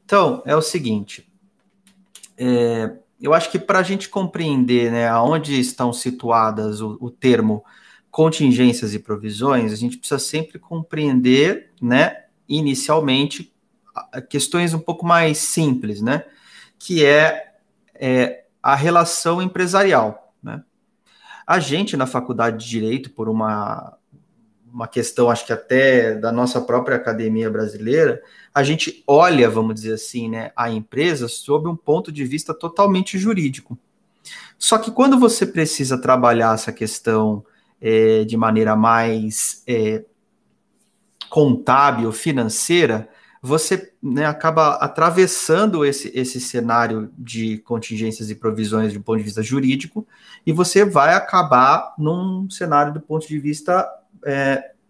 Então, é o seguinte, eu acho que para a gente compreender, né, aonde estão situadas o termo contingências e provisões, a gente precisa sempre compreender, né, inicialmente, questões um pouco mais simples, né, que é a relação empresarial, né? A gente, na faculdade de Direito, por uma questão, acho que até da nossa própria academia brasileira, a gente olha, vamos dizer assim, né, a empresa sob um ponto de vista totalmente jurídico. Só que quando você precisa trabalhar essa questão de maneira mais contábil, financeira, você, né, acaba atravessando esse cenário de contingências e provisões do ponto de vista jurídico, e você vai acabar num cenário do ponto de vista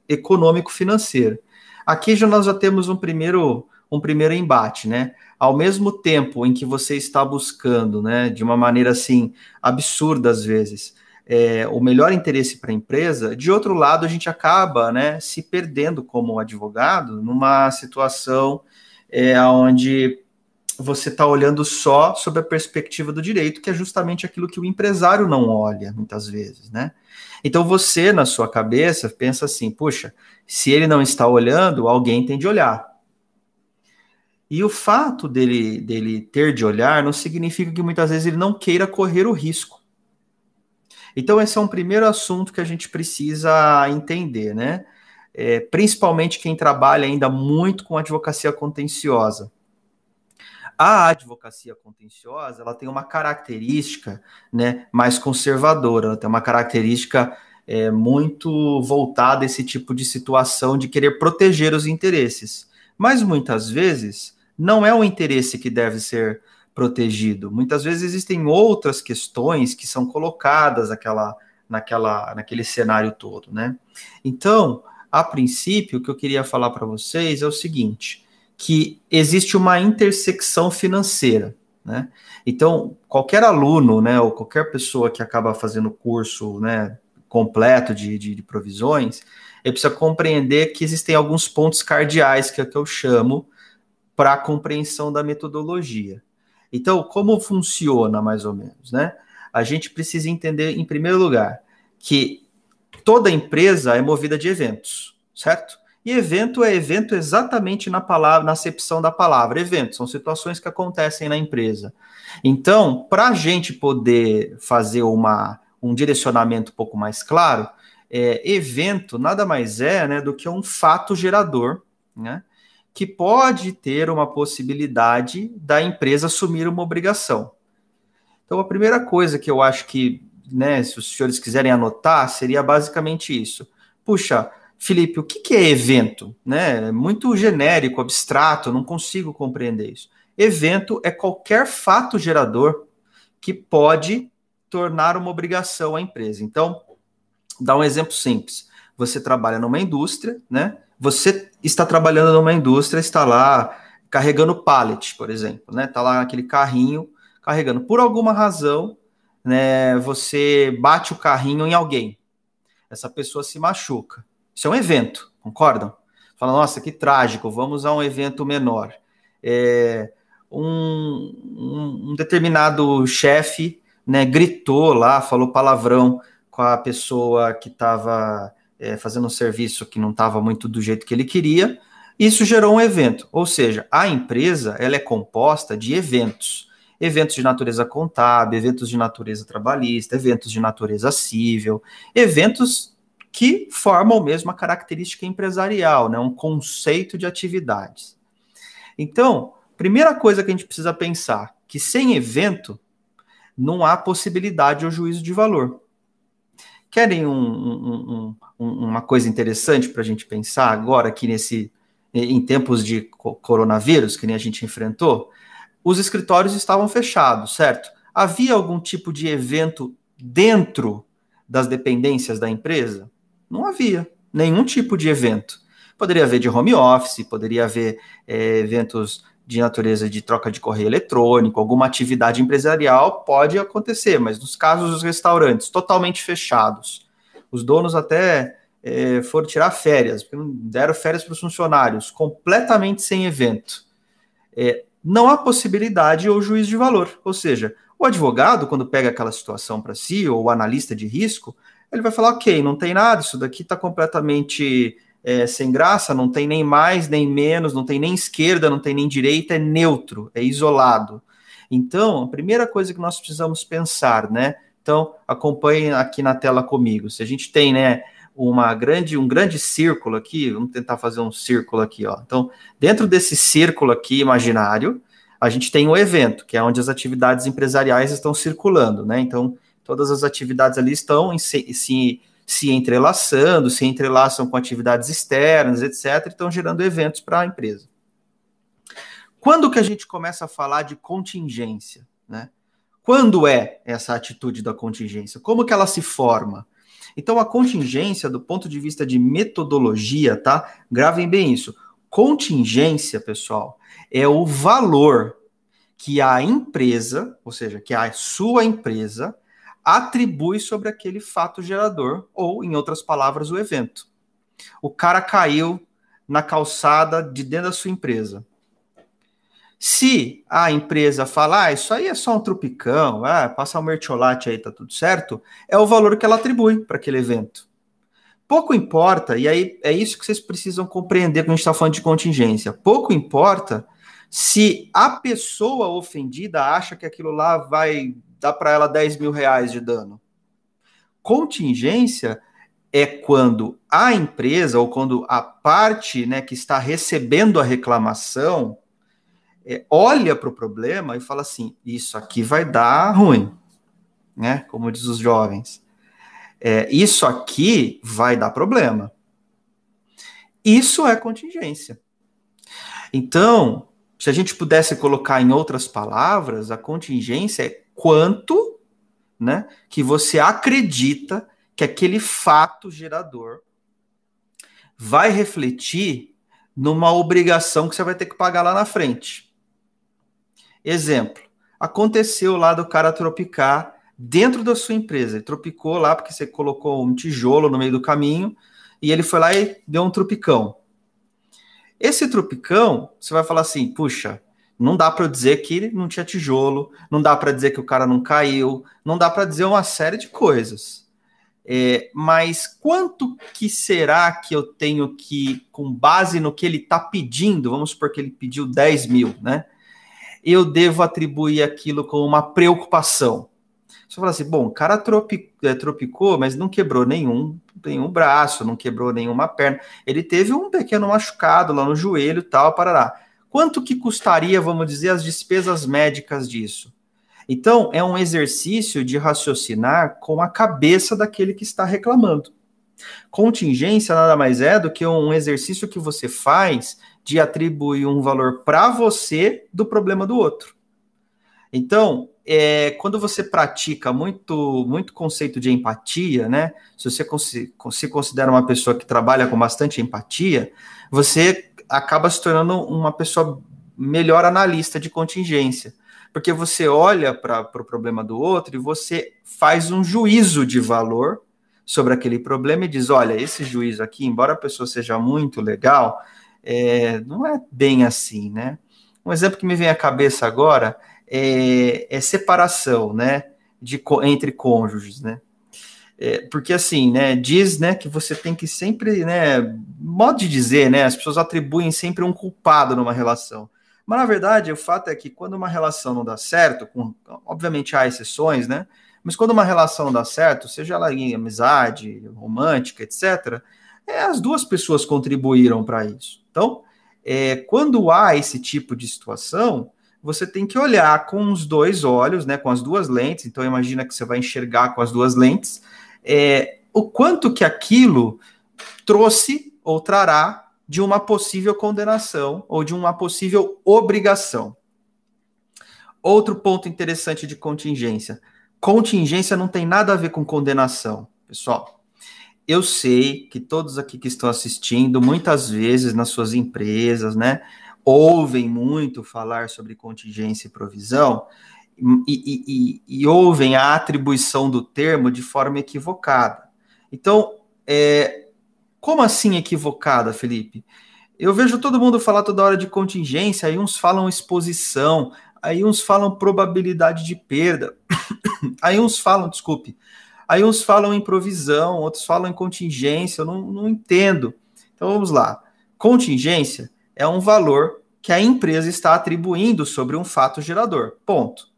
econômico-financeiro. Aqui nós já temos um primeiro embate, né? Ao mesmo tempo em que você está buscando, né, de uma maneira assim absurda às vezes, o melhor interesse para a empresa, de outro lado, a gente acaba, né, se perdendo como advogado numa situação onde você está olhando só sob a perspectiva do direito, que é justamente aquilo que o empresário não olha, muitas vezes, né? Então você, na sua cabeça, pensa assim, puxa, se ele não está olhando, alguém tem de olhar. E o fato dele ter de olhar não significa que muitas vezes ele não queira correr o risco. Então, esse é um primeiro assunto que a gente precisa entender, né? Principalmente quem trabalha ainda muito com advocacia contenciosa. A advocacia contenciosa, ela tem uma característica, né, mais conservadora, ela tem uma característica muito voltada a esse tipo de situação de querer proteger os interesses. Mas muitas vezes não é o interesse que deve ser protegido. Muitas vezes existem outras questões que são colocadas naquele cenário todo, né? Então, a princípio, o que eu queria falar para vocês é o seguinte, que existe uma intersecção financeira, né? Então, qualquer aluno, né, ou qualquer pessoa que acaba fazendo o curso, né, completo de provisões, ele precisa compreender que existem alguns pontos cardeais que é que eu chamo para a compreensão da metodologia. Então, como funciona mais ou menos, né? A gente precisa entender, em primeiro lugar, que toda empresa é movida de eventos, certo? E evento é evento exatamente na palavra, na acepção da palavra. Evento são situações que acontecem na empresa. Então, para a gente poder fazer um direcionamento um pouco mais claro, evento nada mais é, né, do que um fato gerador, né, que pode ter uma possibilidade da empresa assumir uma obrigação. Então, a primeira coisa que eu acho que, né, se os senhores quiserem anotar, seria basicamente isso. Puxa, Felipe, o que é evento? Né? É muito genérico, abstrato, eu não consigo compreender isso. Evento é qualquer fato gerador que pode tornar uma obrigação à empresa. Então, dá um exemplo simples. Você trabalha numa indústria, né? Você está trabalhando numa indústria, está lá carregando pallet, por exemplo, né? Está lá naquele carrinho carregando. Por alguma razão, né, você bate o carrinho em alguém. Essa pessoa se machuca. Isso é um evento, concordam? Fala, nossa, que trágico, vamos a um evento menor. Um determinado chefe, né, gritou lá, falou palavrão com a pessoa que estava fazendo um serviço que não estava muito do jeito que ele queria. Isso gerou um evento. Ou seja, a empresa ela é composta de eventos. Eventos de natureza contábil, eventos de natureza trabalhista, eventos de natureza civil, eventos que formam mesmo a característica empresarial, né? Um conceito de atividades. Então, primeira coisa que a gente precisa pensar, que sem evento não há possibilidade ou juízo de valor. Querem uma coisa interessante para a gente pensar agora aqui em tempos de coronavírus, que nem a gente enfrentou? Os escritórios estavam fechados, certo? Havia algum tipo de evento dentro das dependências da empresa? Não havia nenhum tipo de evento. Poderia haver de home office, poderia haver eventos de natureza de troca de correio eletrônico, alguma atividade empresarial pode acontecer, mas nos casos dos restaurantes totalmente fechados, os donos até foram tirar férias, porque não deram férias para os funcionários, completamente sem evento. não há possibilidade ou juízo de valor. Ou seja, o advogado, quando pega aquela situação para si, ou o analista de risco, ele vai falar, ok, não tem nada, isso daqui está completamente sem graça, não tem nem mais, nem menos, não tem nem esquerda, não tem nem direita, é neutro, é isolado. Então, a primeira coisa que nós precisamos pensar, né? Então, acompanhem aqui na tela comigo. Se a gente tem, né, um grande círculo aqui, vamos tentar fazer um círculo aqui, ó. Então, dentro desse círculo aqui imaginário, a gente tem o evento, que é onde as atividades empresariais estão circulando, né? Então, todas as atividades ali estão se entrelaçando, se entrelaçam com atividades externas, etc., e estão gerando eventos para a empresa. Quando que a gente começa a falar de contingência, né? Quando é essa atitude da contingência? Como que ela se forma? Então, a contingência, do ponto de vista de metodologia, tá? Gravem bem isso. Contingência, pessoal, é o valor que a empresa, ou seja, que a sua empresa, atribui sobre aquele fato gerador, ou, em outras palavras, o evento. O cara caiu na calçada de dentro da sua empresa. Se a empresa falar, isso aí é só um trupicão, passa um mertiolate aí, tá tudo certo, é o valor que ela atribui para aquele evento. Pouco importa, e aí é isso que vocês precisam compreender quando a gente está falando de contingência. Pouco importa se a pessoa ofendida acha que aquilo lá vai dar para ela 10 mil reais de dano. Contingência é quando a empresa, ou quando a parte, né, que está recebendo a reclamação, olha para o problema e fala assim, isso aqui vai dar ruim, né? Como diz os jovens. Isso aqui vai dar problema. Isso é contingência. Então, se a gente pudesse colocar em outras palavras, a contingência é quanto, né, que você acredita que aquele fato gerador vai refletir numa obrigação que você vai ter que pagar lá na frente. Exemplo, aconteceu lá do cara tropicar dentro da sua empresa. Ele tropicou lá porque você colocou um tijolo no meio do caminho e ele foi lá e deu um tropicão. Esse tropicão, você vai falar assim, puxa, não dá para dizer que não tinha tijolo, não dá para dizer que o cara não caiu, não dá para dizer uma série de coisas. Mas quanto que será que eu tenho que, com base no que ele está pedindo, vamos supor que ele pediu 10 mil, né? Eu devo atribuir aquilo como uma preocupação. Você fala assim, bom, o cara tropicou, mas não quebrou nenhum braço, não quebrou nenhuma perna. Ele teve um pequeno machucado lá no joelho e tal, parará. Quanto que custaria, vamos dizer, as despesas médicas disso? Então, é um exercício de raciocinar com a cabeça daquele que está reclamando. Contingência nada mais é do que um exercício que você faz de atribuir um valor para você do problema do outro. Então, quando você pratica muito conceito de empatia, né? Se você se considera uma pessoa que trabalha com bastante empatia, você acaba se tornando uma pessoa melhor analista de contingência. Porque você olha para o problema do outro e você faz um juízo de valor sobre aquele problema e diz, olha, esse juízo aqui, embora a pessoa seja muito legal, não é bem assim, né? Um exemplo que me vem à cabeça agora é separação, né, entre cônjuges, né? Porque assim, né, diz, né, que você tem que sempre, né, modo de dizer, né, as pessoas atribuem sempre um culpado numa relação. Mas, na verdade, o fato é que quando uma relação não dá certo, obviamente há exceções, né? Mas quando uma relação não dá certo, seja ela em amizade, romântica, etc., as duas pessoas contribuíram para isso. Então, quando há esse tipo de situação, você tem que olhar com os dois olhos, né, com as duas lentes. Então, imagina que você vai enxergar com as duas lentes o quanto que aquilo trouxe ou trará de uma possível condenação ou de uma possível obrigação. Outro ponto interessante de contingência. Contingência não tem nada a ver com condenação, pessoal. Eu sei que todos aqui que estão assistindo, muitas vezes nas suas empresas, né, ouvem muito falar sobre contingência e provisão e ouvem a atribuição do termo de forma equivocada. Então, como assim equivocada, Felipe? Eu vejo todo mundo falar toda hora de contingência, aí uns falam exposição, aí uns falam probabilidade de perda, aí uns falam, desculpe, aí uns falam em provisão, outros falam em contingência, eu não entendo. Então vamos lá. Contingência é um valor que a empresa está atribuindo sobre um fato gerador. Ponto.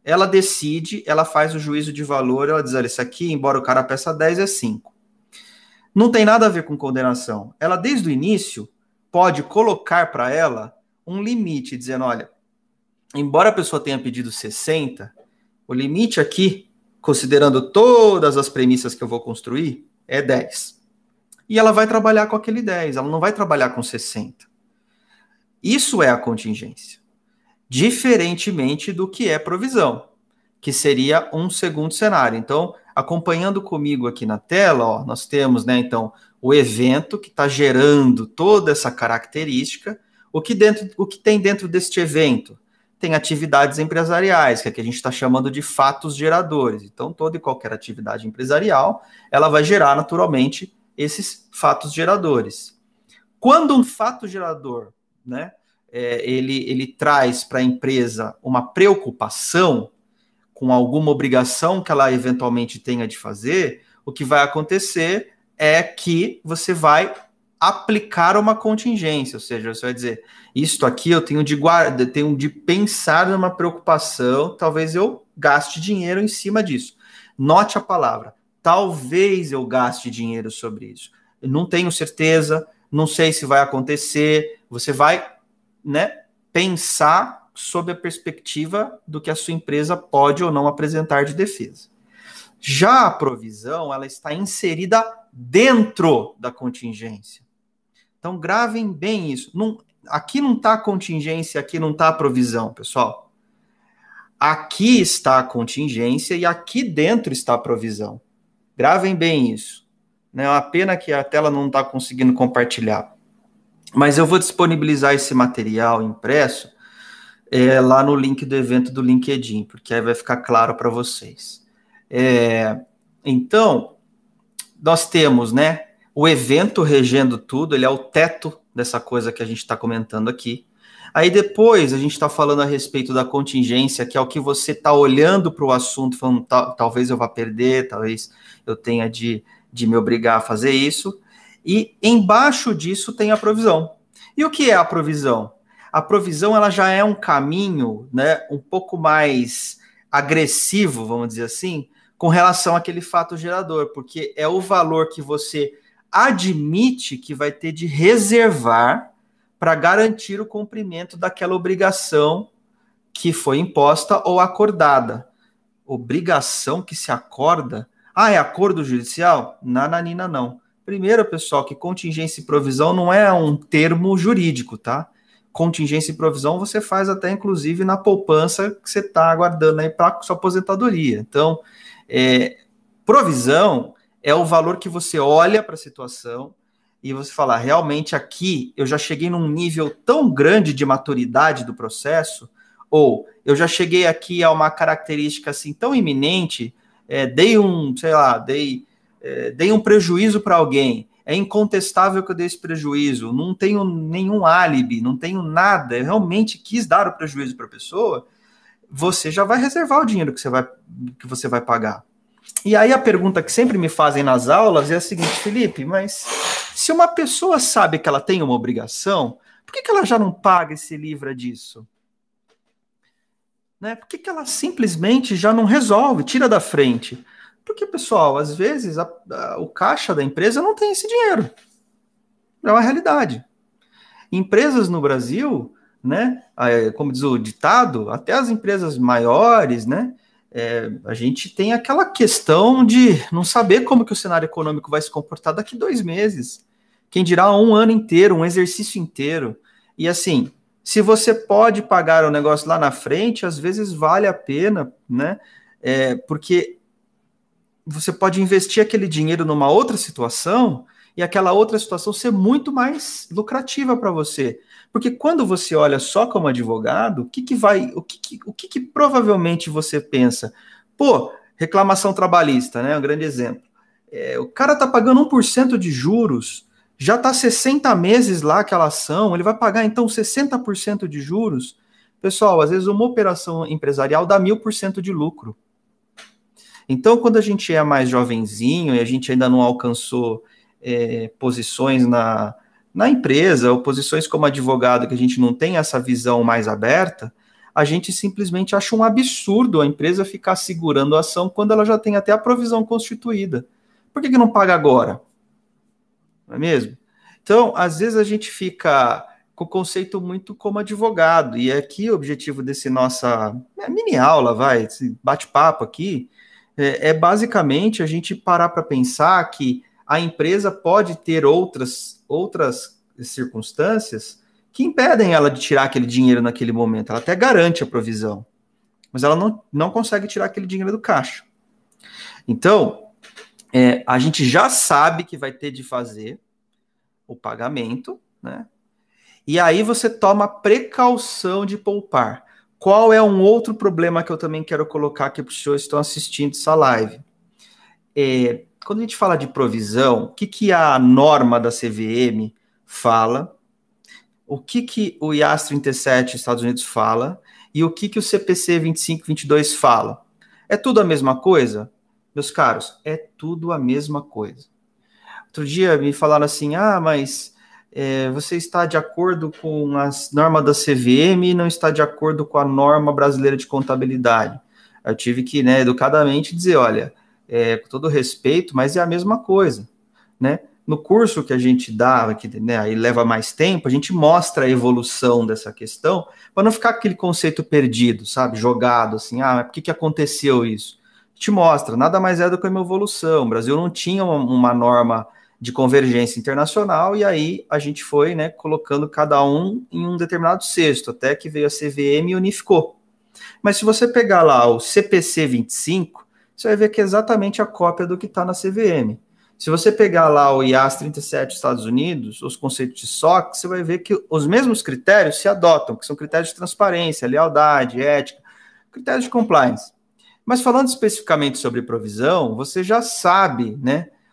Ela decide, ela faz o juízo de valor, ela diz, olha, isso aqui, embora o cara peça 10, é 5. Não tem nada a ver com condenação. Ela, desde o início, pode colocar para ela um limite, dizendo, olha, embora a pessoa tenha pedido 60, o limite aqui, considerando todas as premissas que eu vou construir, é 10. E ela vai trabalhar com aquele 10, ela não vai trabalhar com 60. Isso é a contingência. Diferentemente do que é provisão, que seria um segundo cenário. Então, acompanhando comigo aqui na tela, ó, nós temos, né, então, o evento que está gerando toda essa característica. O que tem dentro deste evento? Tem atividades empresariais, que é que a gente está chamando de fatos geradores. Então, toda e qualquer atividade empresarial, ela vai gerar naturalmente esses fatos geradores. Quando um fato gerador, né, ele traz para a empresa uma preocupação com alguma obrigação que ela eventualmente tenha de fazer, o que vai acontecer é que você vai aplicar uma contingência, ou seja, você vai dizer, isto aqui eu tenho de guardar, tenho de pensar numa preocupação, talvez eu gaste dinheiro em cima disso. Note a palavra, talvez eu gaste dinheiro sobre isso. Eu não tenho certeza, não sei se vai acontecer, você vai, né, pensar sob a perspectiva do que a sua empresa pode ou não apresentar de defesa. Já a provisão, ela está inserida dentro da contingência. Então, gravem bem isso. Aqui não está a contingência, aqui não está a provisão, pessoal. Aqui está a contingência e aqui dentro está a provisão. Gravem bem isso. É uma pena que a tela não está conseguindo compartilhar. Mas eu vou disponibilizar esse material impresso lá no link do evento do LinkedIn, porque aí vai ficar claro para vocês. Então, nós temos, né, o evento regendo tudo, ele é o teto dessa coisa que a gente está comentando aqui. Aí depois a gente está falando a respeito da contingência, que é o que você está olhando para o assunto, falando, talvez eu vá perder, talvez eu tenha de me obrigar a fazer isso. E embaixo disso tem a provisão. E o que é a provisão? A provisão, ela já é um caminho, né, um pouco mais agressivo, vamos dizer assim, com relação àquele fato gerador, porque é o valor que você admite que vai ter de reservar para garantir o cumprimento daquela obrigação que foi imposta ou acordada. Obrigação que se acorda? Ah, é acordo judicial? Nananina, não. Primeiro, pessoal, que contingência e provisão não é um termo jurídico, tá? Contingência e provisão você faz até, inclusive, na poupança que você está aguardando aí para sua aposentadoria. Então, provisão é o valor que você olha para a situação e você fala, realmente aqui eu já cheguei num nível tão grande de maturidade do processo, ou eu já cheguei aqui a uma característica assim tão iminente, dei um prejuízo para alguém, é incontestável que eu dei esse prejuízo, não tenho nenhum álibi, não tenho nada, eu realmente quis dar o prejuízo para a pessoa, você já vai reservar o dinheiro que você vai pagar. E aí a pergunta que sempre me fazem nas aulas é a seguinte, Felipe, mas se uma pessoa sabe que ela tem uma obrigação, por que ela já não paga e se livra disso? Né? Por que ela simplesmente já não resolve, tira da frente? Porque, pessoal, às vezes o caixa da empresa não tem esse dinheiro. É uma realidade. Empresas no Brasil, né, como diz o ditado, até as empresas maiores, né, a gente tem aquela questão de não saber como que o cenário econômico vai se comportar daqui 2 meses. Quem dirá um ano inteiro, um exercício inteiro. E assim, se você pode pagar o negócio lá na frente, às vezes vale a pena, né, porque você pode investir aquele dinheiro numa outra situação e aquela outra situação ser muito mais lucrativa para você. Porque quando você olha só como advogado, o que provavelmente você pensa? Pô, reclamação trabalhista, né? Um grande exemplo. O cara tá pagando 1% de juros Já está 60 meses lá aquela ação, ele vai pagar então 60% de juros. Pessoal, às vezes uma operação empresarial dá 1000% de lucro. Então, quando a gente é mais jovenzinho e a gente ainda não alcançou posições na empresa, ou posições como advogado, que a gente não tem essa visão mais aberta, a gente simplesmente acha um absurdo a empresa ficar segurando a ação quando ela já tem até a provisão constituída. Por que não paga agora? Não é mesmo? Então, às vezes a gente fica com o conceito muito como advogado, e aqui o objetivo desse nossa mini aula, esse bate-papo aqui, basicamente a gente parar para pensar que a empresa pode ter outras circunstâncias que impedem ela de tirar aquele dinheiro naquele momento. Ela até garante a provisão, mas ela não consegue tirar aquele dinheiro do caixa. Então, a gente já sabe que vai ter de fazer o pagamento, né? E aí você toma precaução de poupar. Qual é um outro problema que eu também quero colocar aqui para os senhores que estão assistindo essa live? Quando a gente fala de provisão, o que a norma da CVM fala, o que o IAS 37 Estados Unidos fala e o que o CPC 2522 fala. É tudo a mesma coisa? Meus caros, é tudo a mesma coisa. Outro dia me falaram assim, mas você está de acordo com as normas da CVM e não está de acordo com a norma brasileira de contabilidade. Eu tive que, educadamente dizer, olha, com todo respeito, mas é a mesma coisa, né? No curso que a gente dá, que aí leva mais tempo, a gente mostra a evolução dessa questão, para não ficar aquele conceito perdido, sabe? Jogado, assim, por que aconteceu isso? A gente mostra, nada mais é do que uma evolução. O Brasil não tinha uma norma de convergência internacional, e aí a gente foi, colocando cada um em um determinado cesto, até que veio a CVM e unificou. Mas se você pegar lá o CPC 25, você vai ver que é exatamente a cópia do que está na CVM. Se você pegar lá o IAS 37 Estados Unidos, os conceitos de SOX, você vai ver que os mesmos critérios se adotam, que são critérios de transparência, lealdade, ética, critérios de compliance. Mas falando especificamente sobre provisão, você já sabe,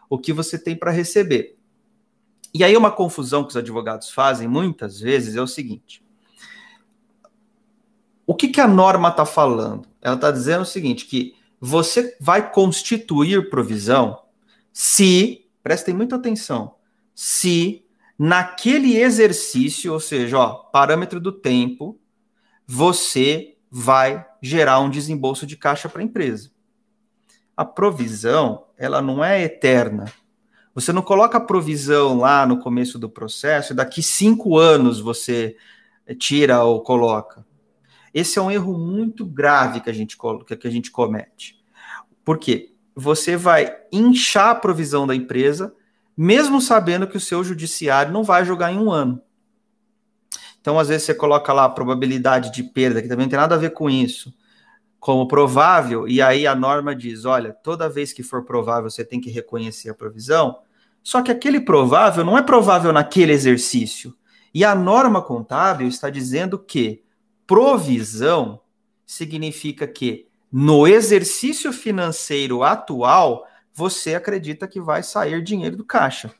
o que você tem para receber. E aí uma confusão que os advogados fazem muitas vezes é o seguinte: o que a norma está falando? Ela está dizendo o seguinte, que você vai constituir provisão se, prestem muita atenção, se naquele exercício, ou seja, parâmetro do tempo, você vai gerar um desembolso de caixa para a empresa. A provisão, ela não é eterna. Você não coloca a provisão lá no começo do processo e daqui 5 anos você tira ou coloca. Esse é um erro muito grave que a gente comete. Por quê? Você vai inchar a provisão da empresa, mesmo sabendo que o seu judiciário não vai jogar em 1 ano. Então, às vezes, você coloca lá a probabilidade de perda, que também não tem nada a ver com isso, como provável, e aí a norma diz, olha, toda vez que for provável, você tem que reconhecer a provisão, só que aquele provável não é provável naquele exercício. E a norma contábil está dizendo que provisão significa que no exercício financeiro atual, você acredita que vai sair dinheiro do caixa.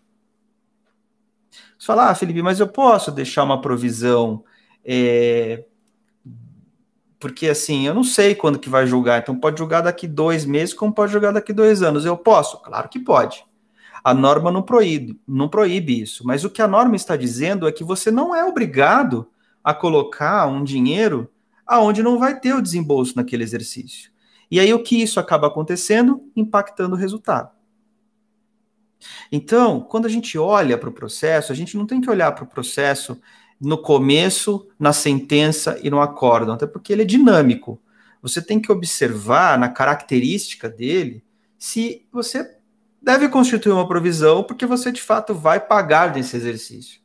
Você fala, Felipe, mas eu posso deixar uma provisão, porque assim, eu não sei quando que vai julgar, então pode julgar daqui 2 meses, como pode julgar daqui 2 anos. Eu posso? Claro que pode. A norma não proíbe isso, mas o que a norma está dizendo é que você não é obrigado a colocar um dinheiro aonde não vai ter o desembolso naquele exercício. E aí o que isso acaba acontecendo? Impactando o resultado. Então, quando a gente olha para o processo, a gente não tem que olhar para o processo no começo, na sentença e no acórdão, até porque ele é dinâmico. Você tem que observar na característica dele se você deve constituir uma provisão porque você, de fato, vai pagar nesse exercício.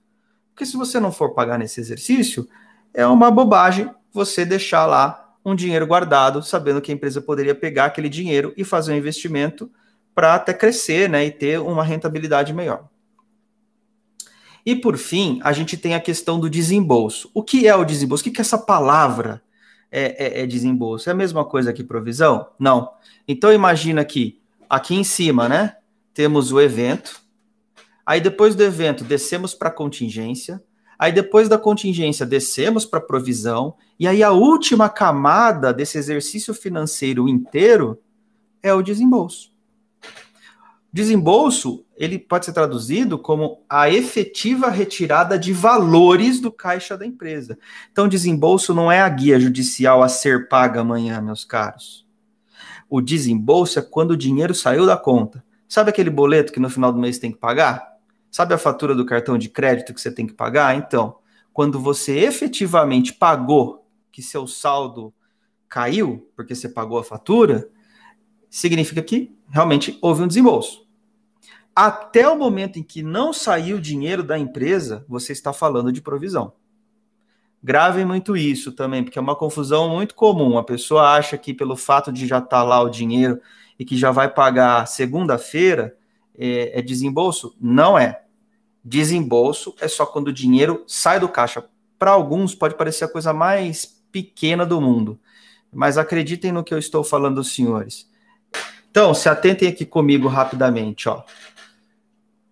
Porque se você não for pagar nesse exercício, é uma bobagem você deixar lá um dinheiro guardado, sabendo que a empresa poderia pegar aquele dinheiro e fazer um investimento para até crescer, e ter uma rentabilidade melhor. E, por fim, a gente tem a questão do desembolso. O que é o desembolso? O que essa palavra é desembolso? É a mesma coisa que provisão? Não. Então, imagina que aqui em cima, temos o evento, Aí depois do evento descemos para contingência, aí depois da contingência descemos para provisão, e aí a última camada desse exercício financeiro inteiro é o desembolso. Desembolso, ele pode ser traduzido como a efetiva retirada de valores do caixa da empresa. Então, desembolso não é a guia judicial a ser paga amanhã, meus caros. O desembolso é quando o dinheiro saiu da conta. Sabe aquele boleto que no final do mês tem que pagar? Sabe a fatura do cartão de crédito que você tem que pagar? Então, quando você efetivamente pagou, que seu saldo caiu, porque você pagou a fatura, significa que realmente houve um desembolso. Até o momento em que não saiu o dinheiro da empresa, você está falando de provisão. Gravem muito isso também, porque é uma confusão muito comum. A pessoa acha que pelo fato de já estar lá o dinheiro e que já vai pagar segunda-feira, é desembolso? Não é. Desembolso é só quando o dinheiro sai do caixa. Para alguns pode parecer a coisa mais pequena do mundo, mas acreditem no que eu estou falando, senhores. Então, se atentem aqui comigo rapidamente, ó.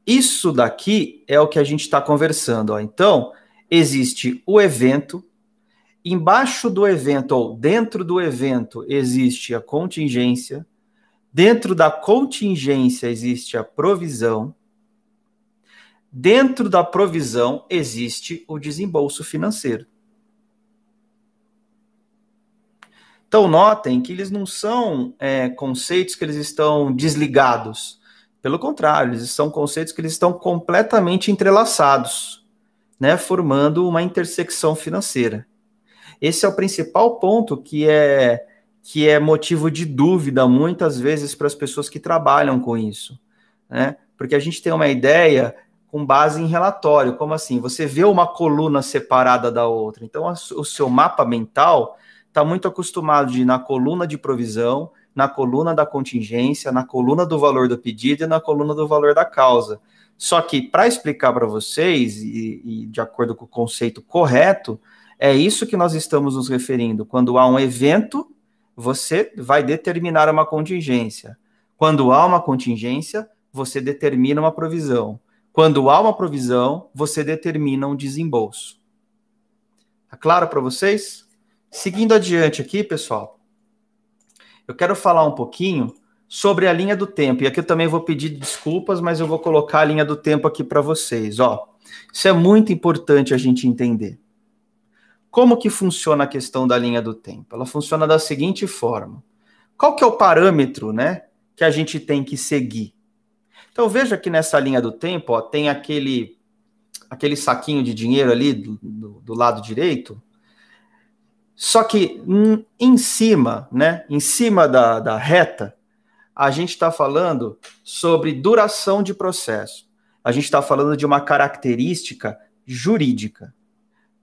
Isso daqui é o que a gente está conversando, ó. Então, existe o evento, embaixo do evento, ou dentro do evento, existe a contingência, dentro da contingência existe a provisão, dentro da provisão existe o desembolso financeiro. Então, notem que eles não são conceitos que eles estão desligados. Pelo contrário, eles são conceitos que eles estão completamente entrelaçados, né, formando uma intersecção financeira. Esse é o principal ponto que é motivo de dúvida muitas vezes para as pessoas que trabalham com isso, né? Porque a gente tem uma ideia com base em relatório, como assim? Você vê uma coluna separada da outra. Então, o seu mapa mental está muito acostumado de ir na coluna de provisão, na coluna da contingência, na coluna do valor do pedido e na coluna do valor da causa. Só que, para explicar para vocês, e de acordo com o conceito correto, é isso que nós estamos nos referindo. Quando há um evento, você vai determinar uma contingência. Quando há uma contingência, você determina uma provisão. Quando há uma provisão, você determina um desembolso. Tá claro para vocês? Seguindo adiante aqui, pessoal, eu quero falar um pouquinho sobre a linha do tempo. E aqui eu também vou pedir desculpas, mas eu vou colocar a linha do tempo aqui para vocês. Ó, isso é muito importante a gente entender. Como que funciona a questão da linha do tempo? Ela funciona da seguinte forma. Qual que é o parâmetro, né, que a gente tem que seguir? Então, veja que nessa linha do tempo, ó, tem aquele saquinho de dinheiro ali do lado direito. Só que em cima, né, em cima da reta, a gente está falando sobre duração de processo. A gente está falando de uma característica jurídica.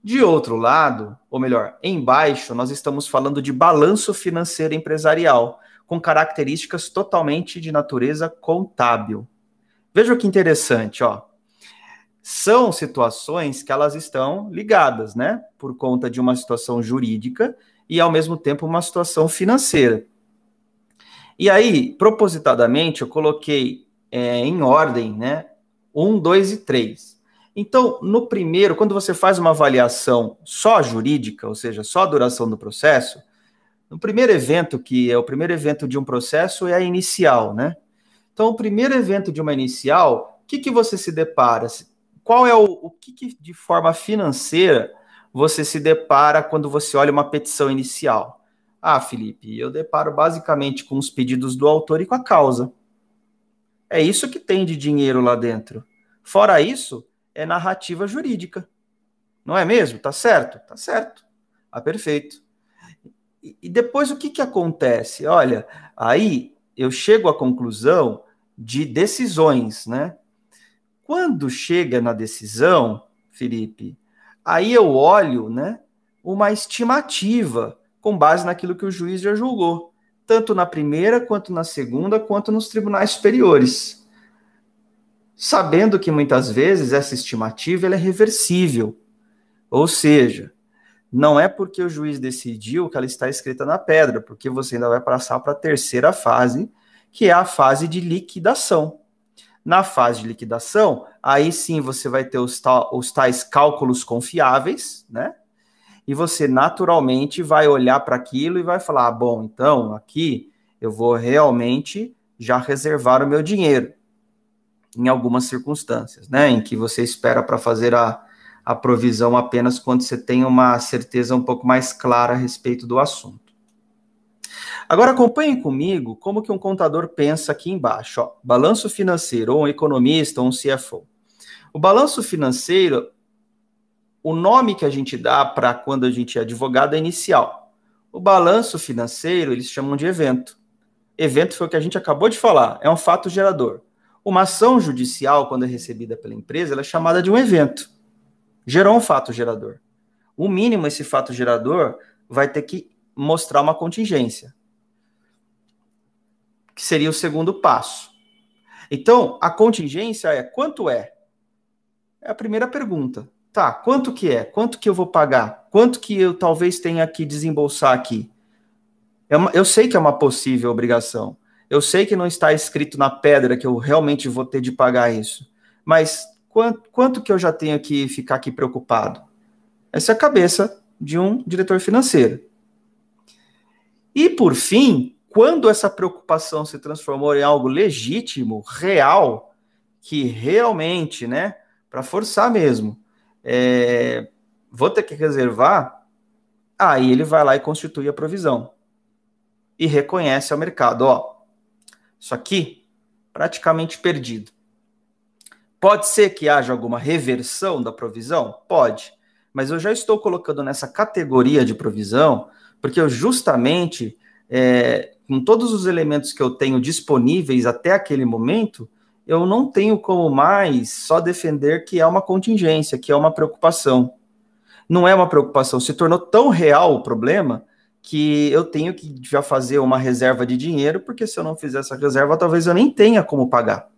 De outro lado, ou melhor, embaixo, nós estamos falando de balanço financeiro empresarial, com características totalmente de natureza contábil. Veja que interessante, ó. São situações que elas estão ligadas, né? Por conta de uma situação jurídica e, ao mesmo tempo, uma situação financeira. E aí, propositadamente, eu coloquei em ordem, né? 1, 2 e 3. Então, no primeiro, quando você faz uma avaliação só jurídica, ou seja, só a duração do processo, no primeiro evento, que é o primeiro evento de um processo, é a inicial, né? Então, o primeiro evento de uma inicial, o que você se depara? Qual é o que de forma financeira você se depara quando você olha uma petição inicial? Ah, Felipe, eu deparo basicamente com os pedidos do autor e com a causa. É isso que tem de dinheiro lá dentro. Fora isso, é narrativa jurídica. Não é mesmo? Tá certo? Tá certo. Ah, perfeito. E depois o que acontece? Olha, aí eu chego à conclusão de decisões, né? Quando chega na decisão, Felipe, aí eu olho, né, uma estimativa com base naquilo que o juiz já julgou, tanto na primeira, quanto na segunda, quanto nos tribunais superiores. Sabendo que muitas vezes essa estimativa ela é reversível, ou seja, não é porque o juiz decidiu que ela está escrita na pedra, porque você ainda vai passar para a terceira fase, que é a fase de liquidação. Na fase de liquidação, aí sim você vai ter os tais cálculos confiáveis, né? E você naturalmente vai olhar para aquilo e vai falar, bom, então aqui eu vou realmente já reservar o meu dinheiro em algumas circunstâncias, né? Em que você espera para fazer a provisão apenas quando você tem uma certeza um pouco mais clara a respeito do assunto. Agora acompanhem comigo como que um contador pensa aqui embaixo, ó, balanço financeiro, ou um economista, ou um CFO. O balanço financeiro, o nome que a gente dá para quando a gente é advogado é inicial. O balanço financeiro, eles chamam de evento. Evento foi o que a gente acabou de falar, é um fato gerador. Uma ação judicial, quando é recebida pela empresa, ela é chamada de um evento. Gerou um fato gerador. O mínimo, esse fato gerador vai ter que mostrar uma contingência, que seria o segundo passo. Então, a contingência é quanto é? É a primeira pergunta. Tá, quanto que é? Quanto que eu vou pagar? Quanto que eu talvez tenha que desembolsar aqui? Eu sei que é uma possível obrigação. Eu sei que não está escrito na pedra que eu realmente vou ter de pagar isso. Mas quanto que eu já tenho que ficar aqui preocupado? Essa é a cabeça de um diretor financeiro. E, por fim, quando essa preocupação se transformou em algo legítimo, real, que realmente, né, para forçar mesmo, vou ter que reservar, aí ele vai lá e constitui a provisão. E reconhece ao mercado, ó, isso aqui, praticamente perdido. Pode ser que haja alguma reversão da provisão? Pode. Mas eu já estou colocando nessa categoria de provisão, porque eu justamente, com todos os elementos que eu tenho disponíveis até aquele momento, eu não tenho como mais só defender que é uma contingência, que é uma preocupação. Não é uma preocupação, se tornou tão real o problema que eu tenho que já fazer uma reserva de dinheiro, porque se eu não fizer essa reserva, talvez eu nem tenha como pagar.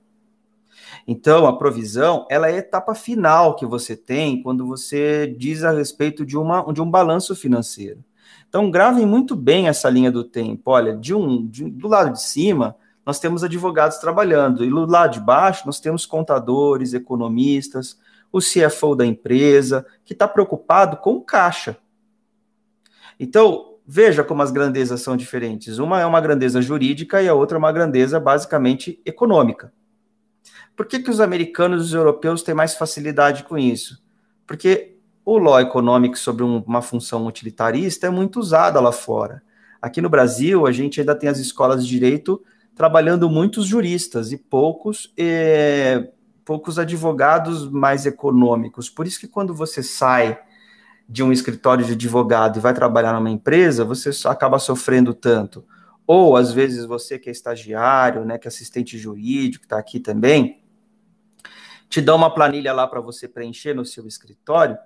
Então, a provisão, ela é a etapa final que você tem quando você diz a respeito de um balanço financeiro. Então, gravem muito bem essa linha do tempo. Olha, do lado de cima, nós temos advogados trabalhando, e do lado de baixo, nós temos contadores, economistas, o CFO da empresa, que está preocupado com o caixa. Então, veja como as grandezas são diferentes. Uma é uma grandeza jurídica e a outra é uma grandeza basicamente econômica. Por que os americanos e os europeus têm mais facilidade com isso? Porque o law economic sobre uma função utilitarista é muito usada lá fora. Aqui no Brasil, a gente ainda tem as escolas de direito trabalhando muitos juristas e poucos advogados mais econômicos. Por isso que quando você sai de um escritório de advogado e vai trabalhar numa empresa, você acaba sofrendo tanto. Ou, às vezes, você que é estagiário, né, que é assistente jurídico, que está aqui também, te dá uma planilha lá para você preencher no seu escritório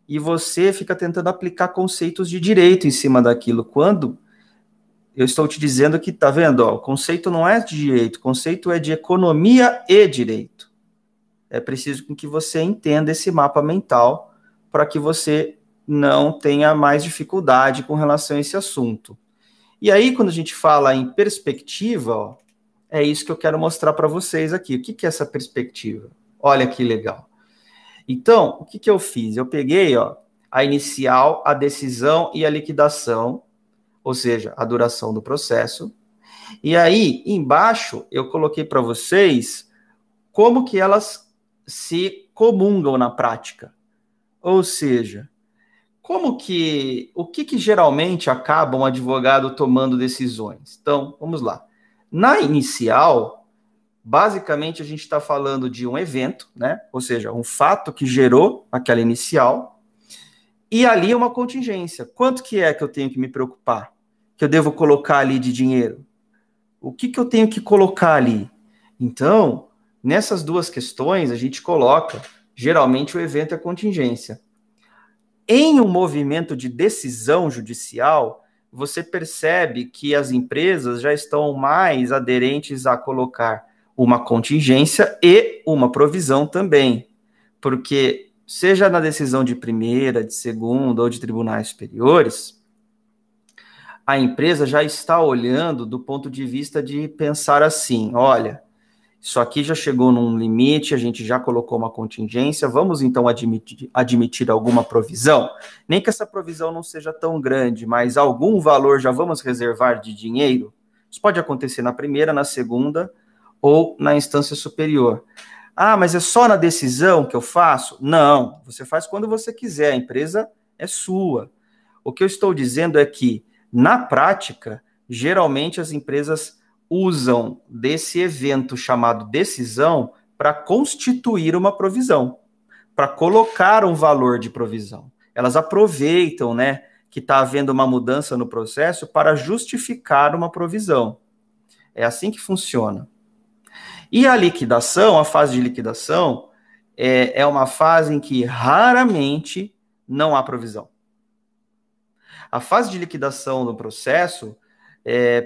e você fica tentando aplicar conceitos de direito em cima daquilo, quando eu estou te dizendo que, tá vendo, ó, o conceito não é de direito, o conceito é de economia e direito. É preciso que você entenda esse mapa mental para que você não tenha mais dificuldade com relação a esse assunto. E aí, quando a gente fala em perspectiva, ó, é isso que eu quero mostrar para vocês aqui. O que é essa perspectiva? Olha que legal. Então, o que eu fiz? Eu peguei, ó, a inicial, a decisão e a liquidação, ou seja, a duração do processo. E aí, embaixo, eu coloquei para vocês como que elas se comungam na prática. Ou seja, o que geralmente acaba um advogado tomando decisões? Então, vamos lá. Na inicial, basicamente a gente está falando de um evento, né? Ou seja, um fato que gerou aquela inicial, e ali é uma contingência. Quanto que é que eu tenho que me preocupar? Que eu devo colocar ali de dinheiro? O que eu tenho que colocar ali? Então, nessas duas questões, a gente coloca, geralmente o evento é contingência. Em um movimento de decisão judicial, você percebe que as empresas já estão mais aderentes a colocar uma contingência e uma provisão também, porque seja na decisão de primeira, de segunda ou de tribunais superiores, a empresa já está olhando do ponto de vista de pensar assim, olha, Isso aqui já chegou num limite, a gente já colocou uma contingência, vamos então admitir alguma provisão? Nem que essa provisão não seja tão grande, mas algum valor já vamos reservar de dinheiro? Isso pode acontecer na primeira, na segunda ou na instância superior. Ah, mas é só na decisão que eu faço? Não, você faz quando você quiser, a empresa é sua. O que eu estou dizendo é que, na prática, geralmente as empresas usam desse evento chamado decisão para constituir uma provisão, para colocar um valor de provisão. Elas aproveitam, né, que está havendo uma mudança no processo para justificar uma provisão. É assim que funciona. E a liquidação, a fase de liquidação, é uma fase em que raramente não há provisão. A fase de liquidação do processo,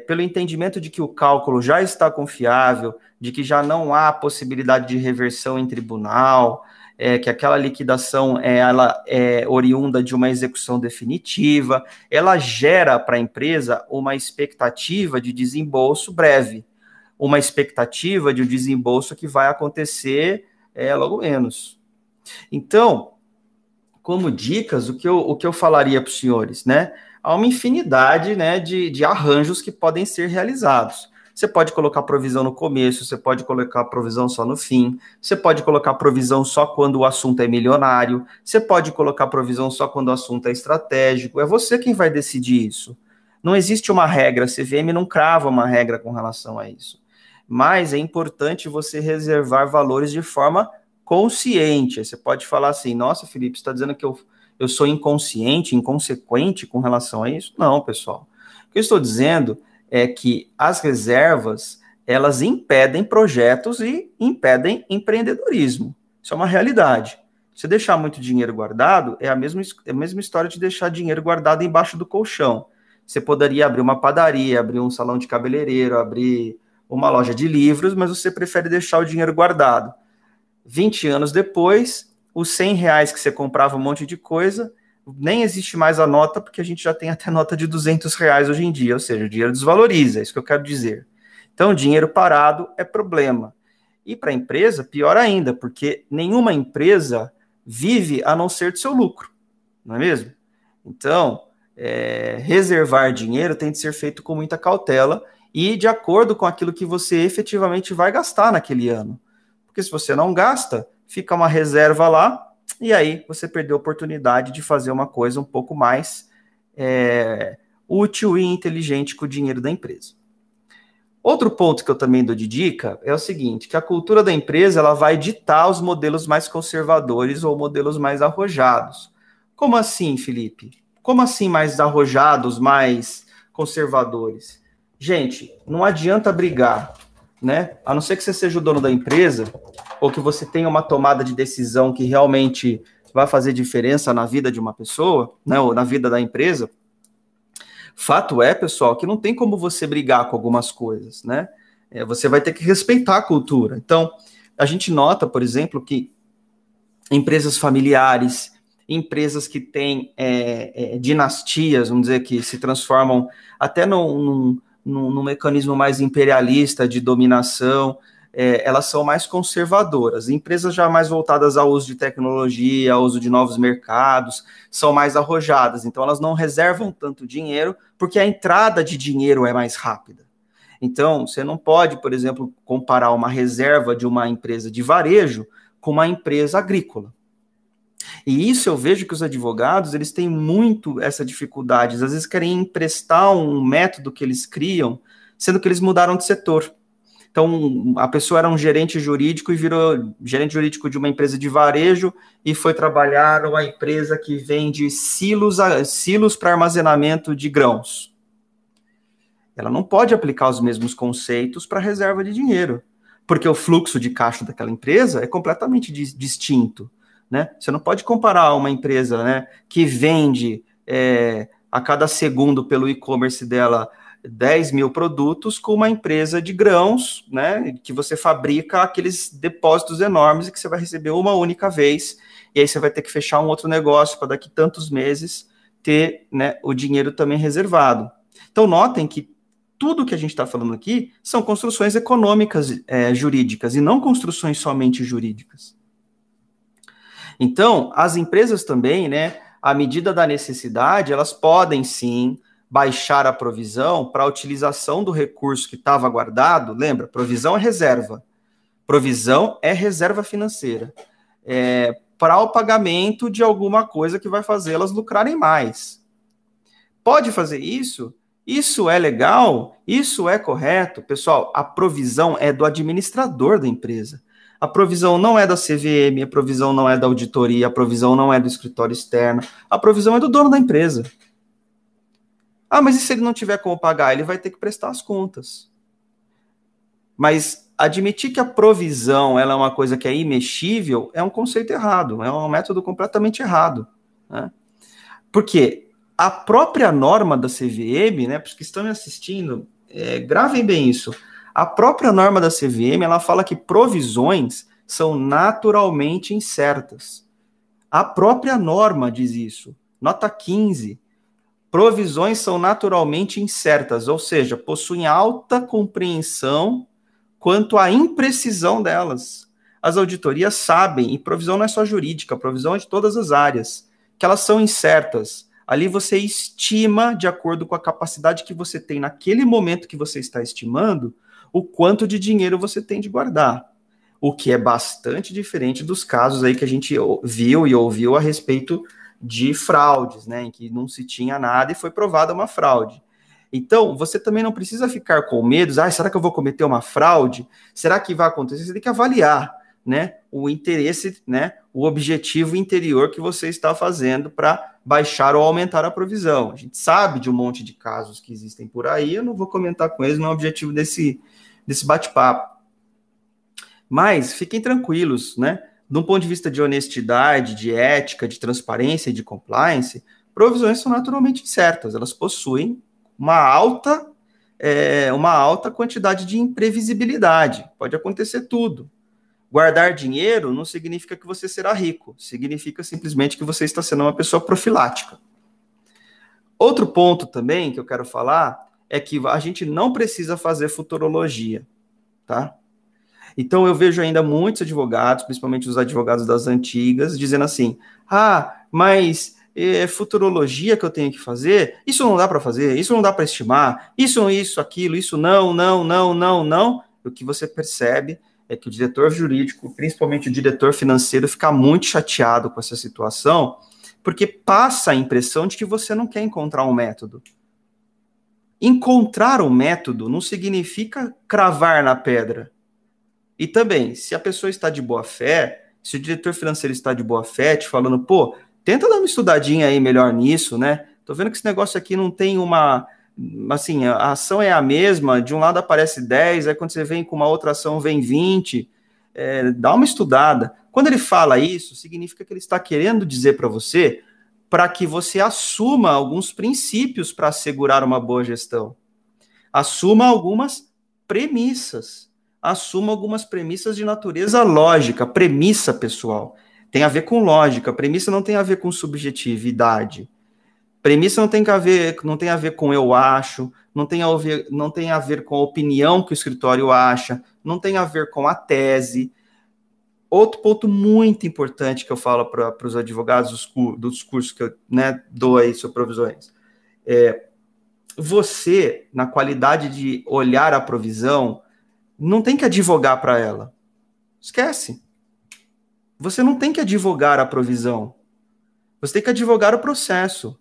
pelo entendimento de que o cálculo já está confiável, de que já não há possibilidade de reversão em tribunal, que aquela liquidação ela é oriunda de uma execução definitiva, ela gera para a empresa uma expectativa de desembolso breve, uma expectativa de um desembolso que vai acontecer logo menos. Então, como dicas, o que eu falaria para os senhores, né? Há uma infinidade, né, de arranjos que podem ser realizados. Você pode colocar provisão no começo, você pode colocar provisão só no fim, você pode colocar provisão só quando o assunto é milionário, você pode colocar provisão só quando o assunto é estratégico, é você quem vai decidir isso. Não existe uma regra, a CVM não crava uma regra com relação a isso. Mas é importante você reservar valores de forma consciente. Você pode falar assim, nossa, Felipe, você está dizendo que eu sou inconsciente, inconsequente com relação a isso? Não, pessoal. O que eu estou dizendo é que as reservas, elas impedem projetos e impedem empreendedorismo. Isso é uma realidade. Se deixar muito dinheiro guardado, é a mesma história de deixar dinheiro guardado embaixo do colchão. Você poderia abrir uma padaria, abrir um salão de cabeleireiro, abrir uma loja de livros, mas você prefere deixar o dinheiro guardado. 20 anos depois, os R$100 que você comprava um monte de coisa, nem existe mais a nota, porque a gente já tem até nota de R$200 hoje em dia, ou seja, o dinheiro desvaloriza, é isso que eu quero dizer. Então, dinheiro parado é problema. E para a empresa, pior ainda, porque nenhuma empresa vive a não ser do seu lucro, não é mesmo? Então, reservar dinheiro tem de ser feito com muita cautela e de acordo com aquilo que você efetivamente vai gastar naquele ano. Porque se você não gasta, fica uma reserva lá, e aí você perdeu a oportunidade de fazer uma coisa um pouco mais útil e inteligente com o dinheiro da empresa. Outro ponto que eu também dou de dica é o seguinte, que a cultura da empresa ela vai ditar os modelos mais conservadores ou modelos mais arrojados. Como assim, Felipe? Como assim mais arrojados, mais conservadores? Gente, não adianta brigar, né? A não ser que você seja o dono da empresa ou que você tenha uma tomada de decisão que realmente vai fazer diferença na vida de uma pessoa, né, ou na vida da empresa. Fato é, pessoal, que não tem como você brigar com algumas coisas, né? Você vai ter que respeitar a cultura. Então, a gente nota, por exemplo, que empresas familiares, empresas que têm dinastias, vamos dizer, que se transformam até num mecanismo mais imperialista de dominação, elas são mais conservadoras. Empresas já mais voltadas ao uso de tecnologia, ao uso de novos mercados, são mais arrojadas. Então, elas não reservam tanto dinheiro, porque a entrada de dinheiro é mais rápida. Então, você não pode, por exemplo, comparar uma reserva de uma empresa de varejo com uma empresa agrícola. E isso eu vejo que os advogados, eles têm muito essa dificuldade. Às vezes querem emprestar um método que eles criam, sendo que eles mudaram de setor. Então, a pessoa era um gerente jurídico e virou gerente jurídico de uma empresa de varejo e foi trabalhar numa empresa que vende silos para armazenamento de grãos. Ela não pode aplicar os mesmos conceitos para reserva de dinheiro, porque o fluxo de caixa daquela empresa é completamente distinto. Né? Você não pode comparar uma empresa, né, que vende a cada segundo pelo e-commerce dela 10 mil produtos com uma empresa de grãos, né, que você fabrica aqueles depósitos enormes e que você vai receber uma única vez, e aí você vai ter que fechar um outro negócio para daqui tantos meses ter, né, o dinheiro também reservado. Então notem que tudo que a gente está falando aqui são construções econômicas jurídicas e não construções somente jurídicas. Então, as empresas também, né, à medida da necessidade, elas podem sim baixar a provisão para a utilização do recurso que estava guardado. Lembra, provisão é reserva. Provisão é reserva financeira. Para o pagamento de alguma coisa que vai fazê-las lucrarem mais. Pode fazer isso? Isso é legal? Isso é correto? Pessoal, a provisão é do administrador da empresa. A provisão não é da CVM, a provisão não é da auditoria, a provisão não é do escritório externo, a provisão é do dono da empresa. Ah, mas e se ele não tiver como pagar? Ele vai ter que prestar as contas. Mas admitir que a provisão ela é uma coisa que é imexível é um conceito errado, é um método completamente errado. Né? Por quê? A própria norma da CVM, né, para os que estão me assistindo, gravem bem isso. A própria norma da CVM, ela fala que provisões são naturalmente incertas. A própria norma diz isso. Nota 15. Provisões são naturalmente incertas, ou seja, possuem alta compreensão quanto à imprecisão delas. As auditorias sabem, e provisão não é só jurídica, provisão é de todas as áreas, que elas são incertas. Ali você estima, de acordo com a capacidade que você tem naquele momento que você está estimando, o quanto de dinheiro você tem de guardar. O que é bastante diferente dos casos aí que a gente viu e ouviu a respeito de fraudes, né, em que não se tinha nada e foi provada uma fraude. Então, você também não precisa ficar com medo, será que eu vou cometer uma fraude? Será que vai acontecer? Você tem que avaliar, né, o interesse, né, o objetivo interior que você está fazendo para baixar ou aumentar a provisão. A gente sabe de um monte de casos que existem por aí, eu não vou comentar com eles, não é o objetivo desse bate-papo. Mas fiquem tranquilos, né? De um ponto de vista de honestidade, de ética, de transparência e de compliance, provisões são naturalmente incertas, elas possuem uma alta quantidade de imprevisibilidade, pode acontecer tudo. Guardar dinheiro não significa que você será rico, significa simplesmente que você está sendo uma pessoa profilática. Outro ponto também que eu quero falar é que a gente não precisa fazer futurologia, tá? Então eu vejo ainda muitos advogados, principalmente os advogados das antigas, dizendo assim, mas futurologia que eu tenho que fazer, isso não dá para fazer, isso não dá para estimar, isso, aquilo, isso não. O que você percebe é que o diretor jurídico, principalmente o diretor financeiro, fica muito chateado com essa situação, porque passa a impressão de que você não quer encontrar um método. Encontrar um método não significa cravar na pedra. E também, se a pessoa está de boa fé, se o diretor financeiro está de boa fé, te falando, tenta dar uma estudadinha aí melhor nisso, né? Tô vendo que esse negócio aqui não tem assim, a ação é a mesma, de um lado aparece 10, aí quando você vem com uma outra ação vem 20, dá uma estudada. Quando ele fala isso, significa que ele está querendo dizer para você, para que você assuma alguns princípios para assegurar uma boa gestão. Assuma algumas premissas. Assuma algumas premissas de natureza lógica. Premissa, pessoal, tem a ver com lógica. Premissa não tem a ver com subjetividade. Premissa não tem a ver com eu acho, não tem a ver com a opinião que o escritório acha, não tem a ver com a tese. Outro ponto muito importante que eu falo para os advogados dos cursos que eu dou aí sobre provisões. Você, na qualidade de olhar a provisão, não tem que advogar para ela. Esquece. Você não tem que advogar a provisão. Você tem que advogar o processo.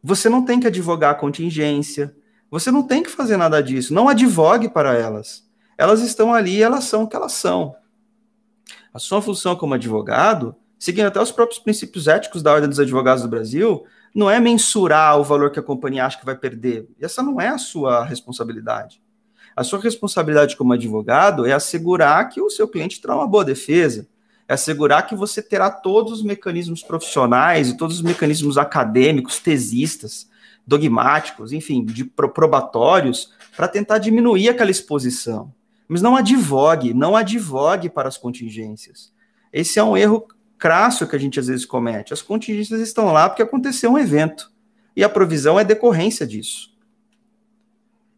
Você não tem que advogar a contingência. Você não tem que fazer nada disso. Não advogue para elas. Elas estão ali e elas são o que elas são. A sua função como advogado, seguindo até os próprios princípios éticos da Ordem dos Advogados do Brasil, não é mensurar o valor que a companhia acha que vai perder. Essa não é a sua responsabilidade. A sua responsabilidade como advogado é assegurar que o seu cliente terá uma boa defesa, é assegurar que você terá todos os mecanismos profissionais e todos os mecanismos acadêmicos, tesistas, dogmáticos, enfim, de probatórios, para tentar diminuir aquela exposição. Mas não advogue para as contingências. Esse é um erro crasso que a gente às vezes comete. As contingências estão lá porque aconteceu um evento, e a provisão é decorrência disso.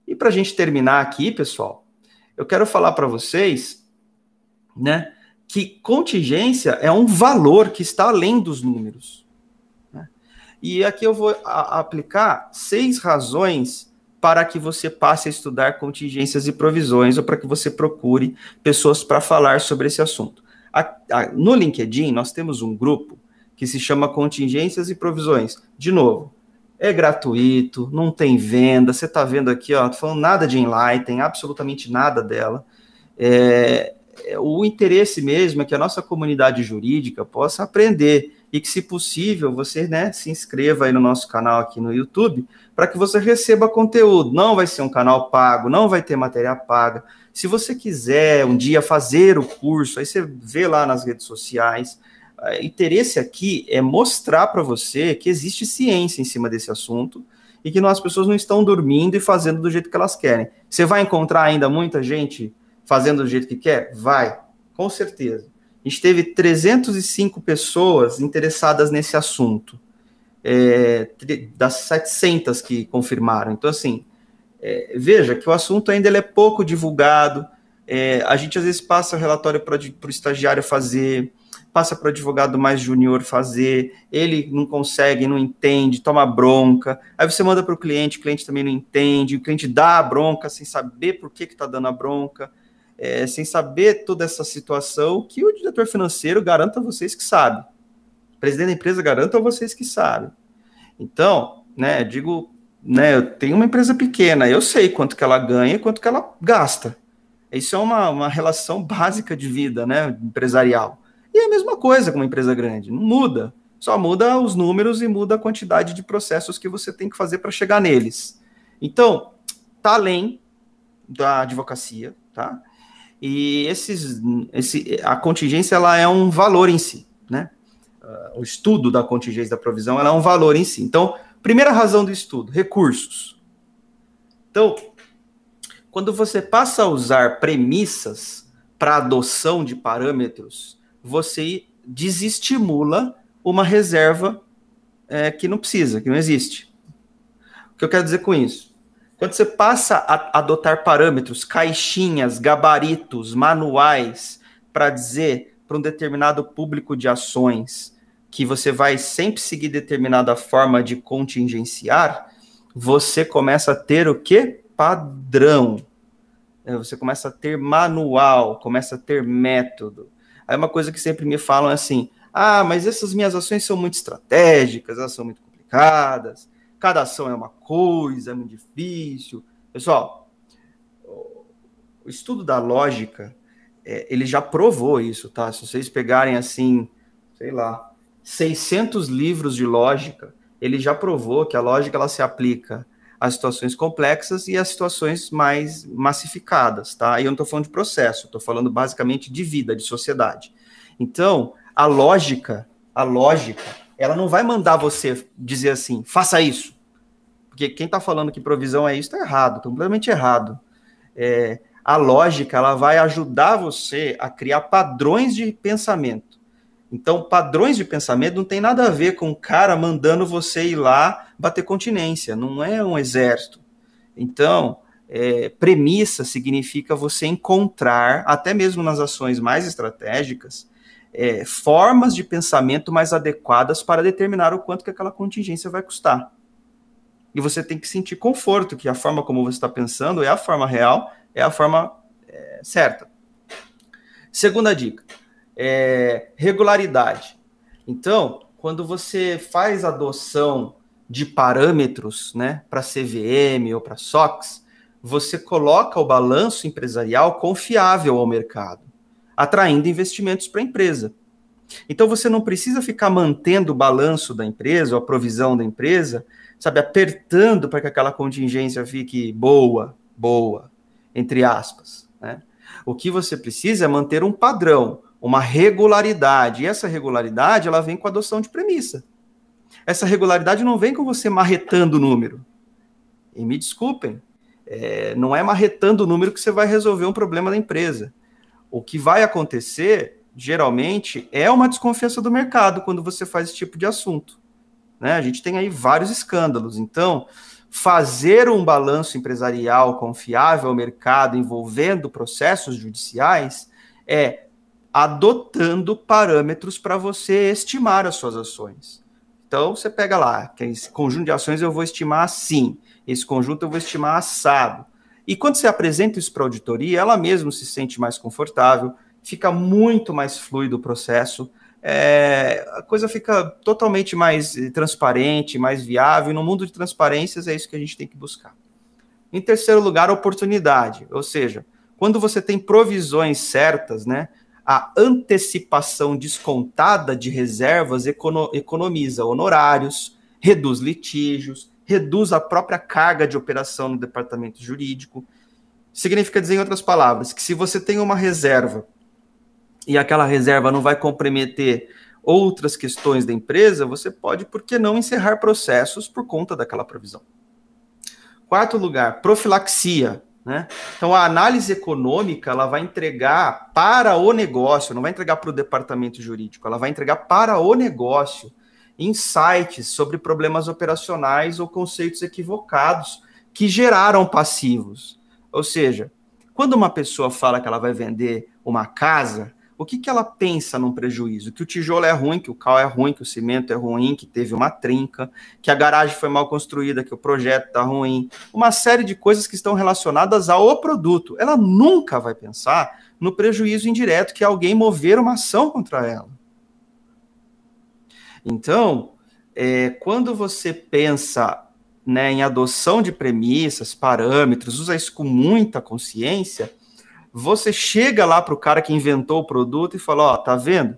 E para a gente terminar aqui, pessoal, eu quero falar para vocês, né, que contingência é um valor que está além dos números. Né? E aqui eu vou aplicar 6 razões para que você passe a estudar contingências e provisões, ou para que você procure pessoas para falar sobre esse assunto. No LinkedIn, nós temos um grupo que se chama Contingências e Provisões. De novo, é gratuito, não tem venda, você está vendo aqui, ó, não tô falando nada de Enlighten, absolutamente nada dela. O interesse mesmo é que a nossa comunidade jurídica possa aprender e que, se possível, você, né, se inscreva aí no nosso canal aqui no YouTube para que você receba conteúdo. Não vai ser um canal pago, não vai ter matéria paga. Se você quiser um dia fazer o curso, aí você vê lá nas redes sociais. O interesse aqui é mostrar para você que existe ciência em cima desse assunto e que as pessoas não estão dormindo e fazendo do jeito que elas querem. Você vai encontrar ainda muita gente fazendo do jeito que quer? Vai, com certeza. A gente teve 305 pessoas interessadas nesse assunto, das 700 que confirmaram. Então, assim, veja que o assunto ainda ele é pouco divulgado, a gente às vezes passa o relatório para o estagiário fazer, passa para o advogado mais júnior fazer, ele não consegue, não entende, toma bronca, aí você manda para o cliente também não entende, o cliente dá a bronca sem saber por que está dando a bronca, sem saber toda essa situação, que o diretor financeiro garanta a vocês que sabe. O presidente da empresa garanta a vocês que sabem. Então, né, digo, né, eu tenho uma empresa pequena, eu sei quanto que ela ganha e quanto que ela gasta. Isso é uma relação básica de vida, né, empresarial. E é a mesma coisa com uma empresa grande, não muda. Só muda os números e muda a quantidade de processos que você tem que fazer para chegar neles. Então, tá além da advocacia, tá? E a contingência, ela é um valor em si, né? O estudo da contingência da provisão, ela é um valor em si. Então, primeira razão do estudo, recursos. Então, quando você passa a usar premissas para adoção de parâmetros, você desestimula uma reserva que não precisa, que não existe. O que eu quero dizer com isso? Quando você passa a adotar parâmetros, caixinhas, gabaritos, manuais, para dizer para um determinado público de ações que você vai sempre seguir determinada forma de contingenciar, você começa a ter o quê? Padrão. Você começa a ter manual, começa a ter método. Aí uma coisa que sempre me falam é assim, mas essas minhas ações são muito estratégicas, elas são muito complicadas, cada ação é uma coisa, é muito difícil. Pessoal, o estudo da lógica, ele já provou isso, tá? Se vocês pegarem assim, sei lá, 600 livros de lógica, ele já provou que a lógica ela se aplica às situações complexas e às situações mais massificadas, tá? E eu não estou falando de processo, estou falando basicamente de vida, de sociedade. Então, a lógica, ela não vai mandar você dizer assim, faça isso. Porque quem está falando que provisão é isso está errado, completamente errado. A lógica, ela vai ajudar você a criar padrões de pensamento. Então, padrões de pensamento não tem nada a ver com o cara mandando você ir lá bater continência, não é um exército. Então, premissa significa você encontrar, até mesmo nas ações mais estratégicas, formas de pensamento mais adequadas para determinar o quanto que aquela contingência vai custar. E você tem que sentir conforto, que a forma como você está pensando é a forma real, é a forma certa. Segunda dica, regularidade. Então, quando você faz adoção de parâmetros, né, para CVM ou para SOX, você coloca o balanço empresarial confiável ao mercado, atraindo investimentos para a empresa. Então, você não precisa ficar mantendo o balanço da empresa, ou a provisão da empresa, sabe, apertando para que aquela contingência fique boa, entre aspas, né? O que você precisa é manter um padrão, uma regularidade, e essa regularidade, ela vem com a adoção de premissa. Essa regularidade não vem com você marretando o número. E me desculpem, não é marretando o número que você vai resolver um problema da empresa. O que vai acontecer, geralmente, é uma desconfiança do mercado quando você faz esse tipo de assunto. Né? A gente tem aí vários escândalos. Então, fazer um balanço empresarial confiável ao mercado envolvendo processos judiciais é adotando parâmetros para você estimar as suas ações. Então, você pega lá, que esse conjunto de ações eu vou estimar assim, esse conjunto eu vou estimar assado. E quando você apresenta isso para a auditoria, ela mesma se sente mais confortável, fica muito mais fluido o processo, a coisa fica totalmente mais transparente, mais viável, e no mundo de transparências é isso que a gente tem que buscar. Em terceiro lugar, oportunidade, ou seja, quando você tem provisões certas, né, a antecipação descontada de reservas economiza honorários, reduz litígios, reduz a própria carga de operação no departamento jurídico. Significa dizer, em outras palavras, que se você tem uma reserva e aquela reserva não vai comprometer outras questões da empresa, você pode, por que não, encerrar processos por conta daquela provisão. Quarto lugar, profilaxia. Né? Então, a análise econômica ela vai entregar para o negócio, não vai entregar para o departamento jurídico, ela vai entregar para o negócio insights sobre problemas operacionais ou conceitos equivocados que geraram passivos. Ou seja, quando uma pessoa fala que ela vai vender uma casa, o que ela pensa num prejuízo? Que o tijolo é ruim, que o cal é ruim, que o cimento é ruim, que teve uma trinca, que a garagem foi mal construída, que o projeto está ruim. Uma série de coisas que estão relacionadas ao produto. Ela nunca vai pensar no prejuízo indireto, que é alguém mover uma ação contra ela. Então, quando você pensa, né, em adoção de premissas, parâmetros, usa isso com muita consciência, você chega lá para o cara que inventou o produto e fala, ó, tá vendo?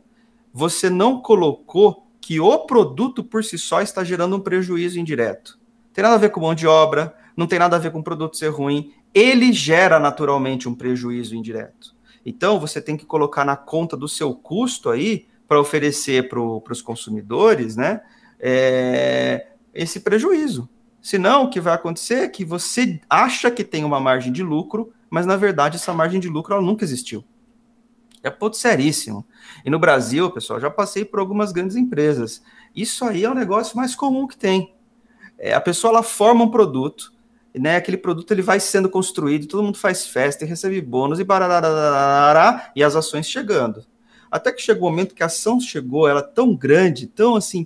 Você não colocou que o produto por si só está gerando um prejuízo indireto. Não tem nada a ver com mão de obra, não tem nada a ver com o produto ser ruim, ele gera naturalmente um prejuízo indireto. Então, você tem que colocar na conta do seu custo aí, para oferecer para os consumidores, né, esse prejuízo. Senão, o que vai acontecer é que você acha que tem uma margem de lucro, mas, na verdade, essa margem de lucro ela nunca existiu. É ponto seríssimo. E no Brasil, pessoal, já passei por algumas grandes empresas. Isso aí é o negócio mais comum que tem. A pessoa ela forma um produto, né? Aquele produto ele vai sendo construído, todo mundo faz festa e recebe bônus e as ações chegando. Até que chegou o momento que a ação chegou, ela tão grande, tão assim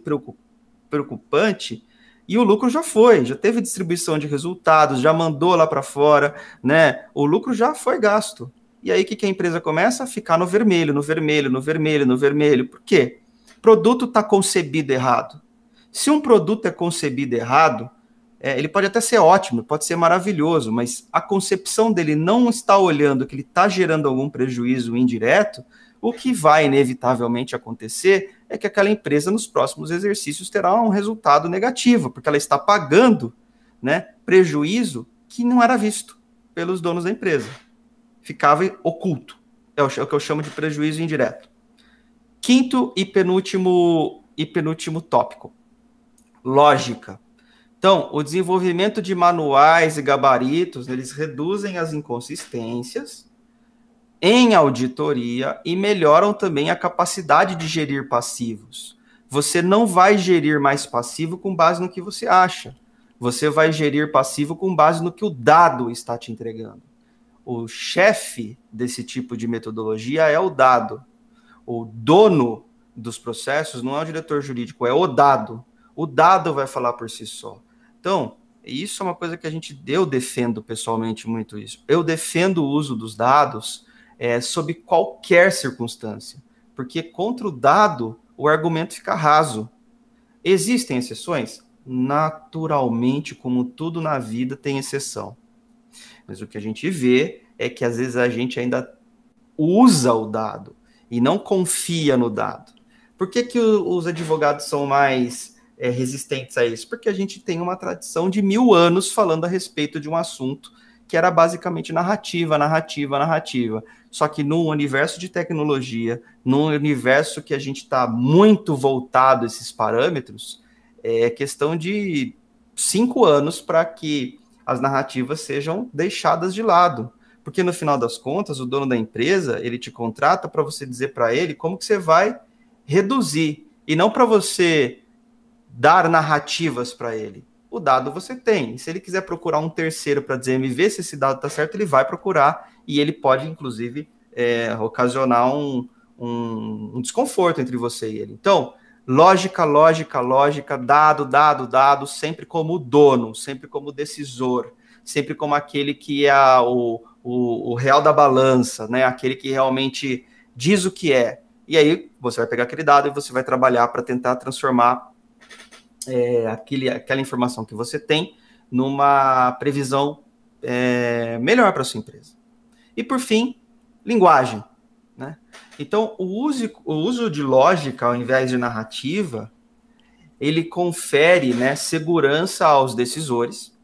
preocupante, e o lucro já foi, já teve distribuição de resultados, já mandou lá para fora, né? O lucro já foi gasto. E aí o que a empresa começa? A ficar no vermelho, no vermelho, no vermelho, no vermelho. Por quê? O produto está concebido errado. Se um produto é concebido errado, ele pode até ser ótimo, pode ser maravilhoso, mas a concepção dele não está olhando que ele está gerando algum prejuízo indireto, o que vai inevitavelmente acontecer é que aquela empresa nos próximos exercícios terá um resultado negativo, porque ela está pagando, né, prejuízo que não era visto pelos donos da empresa. Ficava oculto. É o que eu chamo de prejuízo indireto. Quinto e penúltimo tópico. Lógica. Então, o desenvolvimento de manuais e gabaritos, eles reduzem as inconsistências em auditoria e melhoram também a capacidade de gerir passivos. Você não vai gerir mais passivo com base no que você acha. Você vai gerir passivo com base no que o dado está te entregando. O chefe desse tipo de metodologia é o dado. O dono dos processos não é o diretor jurídico, é o dado. O dado vai falar por si só. Então, isso é uma coisa que eu defendo pessoalmente muito isso. Eu defendo o uso dos dados sob qualquer circunstância, porque contra o dado o argumento fica raso. Existem exceções? Naturalmente, como tudo na vida, tem exceção. Mas o que a gente vê é que às vezes a gente ainda usa o dado e não confia no dado. Por que os advogados são mais resistentes a isso? Porque a gente tem uma tradição de 1000 anos falando a respeito de um assunto que era basicamente narrativa. Só que no universo de tecnologia, no universo que a gente está muito voltado a esses parâmetros, é questão de 5 anos para que as narrativas sejam deixadas de lado. Porque no final das contas, o dono da empresa, ele te contrata para você dizer para ele como que você vai reduzir, e não para você dar narrativas para ele. o dado você tem. E se ele quiser procurar um terceiro para dizer, me vê se esse dado está certo, ele vai procurar e ele pode, inclusive, ocasionar um desconforto entre você e ele. Então, lógica, dado, sempre como dono, sempre como decisor, sempre como aquele que é o real da balança, né? Aquele que realmente diz o que é. E aí você vai pegar aquele dado e você vai trabalhar para tentar transformar aquela informação que você tem numa previsão melhor para a sua empresa. E por fim, linguagem. Né? Então, o uso de lógica ao invés de narrativa, ele confere, né, segurança aos decisores,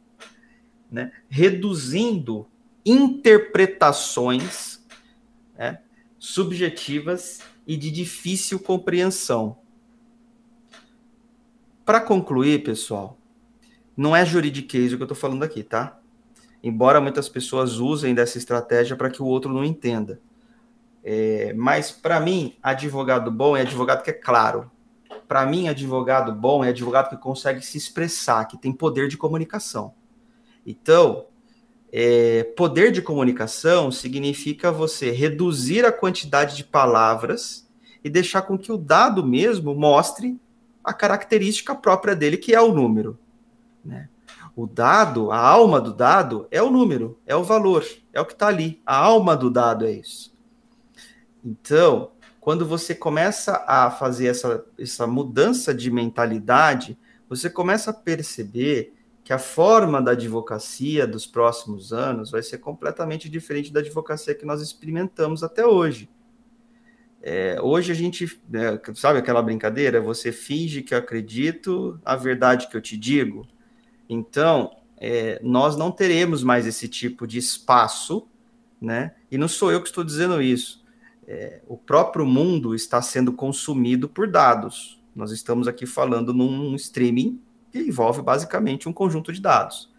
né, reduzindo interpretações, né, subjetivas e de difícil compreensão. Para concluir, pessoal, não é juridiquês o que eu estou falando aqui, tá? Embora muitas pessoas usem dessa estratégia para que o outro não entenda. Mas, para mim, advogado bom é advogado que é claro. Para mim, advogado bom é advogado que consegue se expressar, que tem poder de comunicação. Então, poder de comunicação significa você reduzir a quantidade de palavras e deixar com que o dado mesmo mostre a característica própria dele, que é o número. Né? O dado, a alma do dado é o número, é o valor, é o que está ali. A alma do dado é isso. Então, quando você começa a fazer essa mudança de mentalidade, você começa a perceber que a forma da advocacia dos próximos anos vai ser completamente diferente da advocacia que nós experimentamos até hoje. Hoje a gente, sabe aquela brincadeira? Você finge que eu acredito, a verdade que eu te digo. Então, nós não teremos mais esse tipo de espaço, né? E não sou eu que estou dizendo isso. O próprio mundo está sendo consumido por dados. Nós estamos aqui falando num streaming que envolve basicamente um conjunto de dados.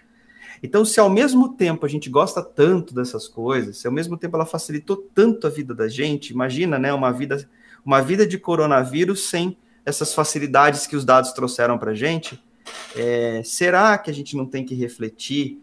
Então, se ao mesmo tempo a gente gosta tanto dessas coisas, se ao mesmo tempo ela facilitou tanto a vida da gente, imagina, né, uma vida de coronavírus sem essas facilidades que os dados trouxeram para a gente, será que a gente não tem que refletir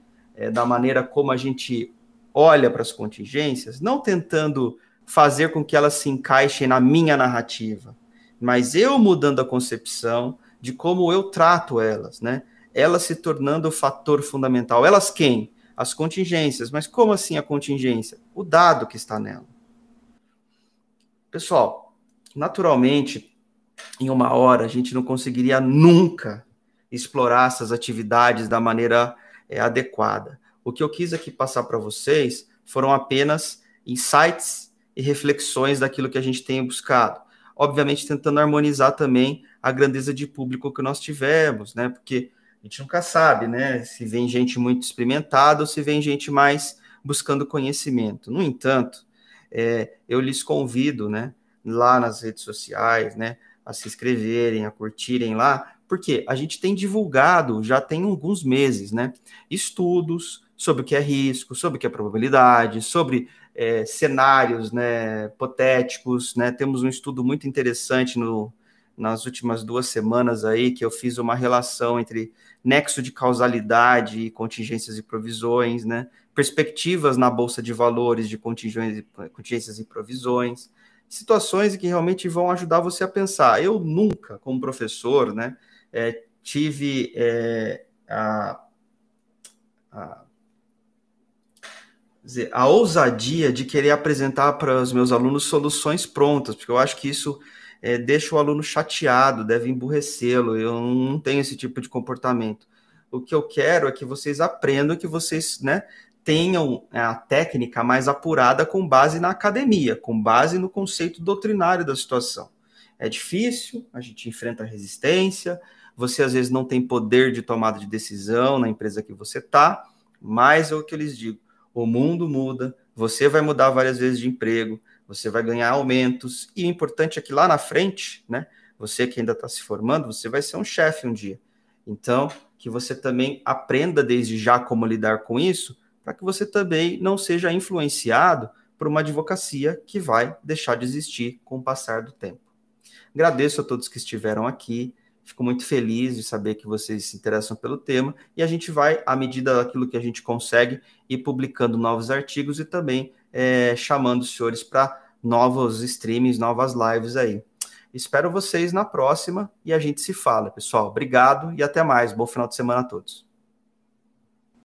da maneira como a gente olha para as contingências, não tentando fazer com que elas se encaixem na minha narrativa, mas eu mudando a concepção de como eu trato elas, né? Elas se tornando o fator fundamental. Elas quem? As contingências. Mas como assim a contingência? O dado que está nela. Pessoal, naturalmente, em uma hora, a gente não conseguiria nunca explorar essas atividades da maneira adequada. O que eu quis aqui passar para vocês foram apenas insights e reflexões daquilo que a gente tem buscado. Obviamente, tentando harmonizar também a grandeza de público que nós tivemos, né? Porque a gente nunca sabe, né? Se vem gente muito experimentada ou se vem gente mais buscando conhecimento. No entanto, eu lhes convido, né? Lá nas redes sociais, né? A se inscreverem, a curtirem lá, porque a gente tem divulgado, já tem alguns meses, né? Estudos sobre o que é risco, sobre o que é probabilidade, sobre cenários, né, hipotéticos, né? Temos um estudo muito interessante nas últimas 2 semanas aí, que eu fiz uma relação entre nexo de causalidade e contingências e provisões, né? Perspectivas na Bolsa de Valores de contingências e provisões, situações que realmente vão ajudar você a pensar. Eu nunca, como professor, né, tive a ousadia de querer apresentar para os meus alunos soluções prontas, porque eu acho que isso deixa o aluno chateado, deve emburrecê-lo. Eu não tenho esse tipo de comportamento. O que eu quero é que vocês aprendam, que vocês, né, tenham a técnica mais apurada com base na academia, com base no conceito doutrinário da situação. É difícil, a gente enfrenta resistência, você às vezes não tem poder de tomada de decisão na empresa que você está, mas é o que eu lhes digo, o mundo muda, você vai mudar várias vezes de emprego, você vai ganhar aumentos, e o importante é que lá na frente, né, você que ainda está se formando, você vai ser um chefe um dia. Então, que você também aprenda desde já como lidar com isso, para que você também não seja influenciado por uma advocacia que vai deixar de existir com o passar do tempo. Agradeço a todos que estiveram aqui, Fico muito feliz de saber que vocês se interessam pelo tema e a gente vai, à medida daquilo que a gente consegue, ir publicando novos artigos e também chamando os senhores para novos streamings, novas lives aí. Espero vocês na próxima e a gente se fala, pessoal. Obrigado e até mais. Bom final de semana a todos.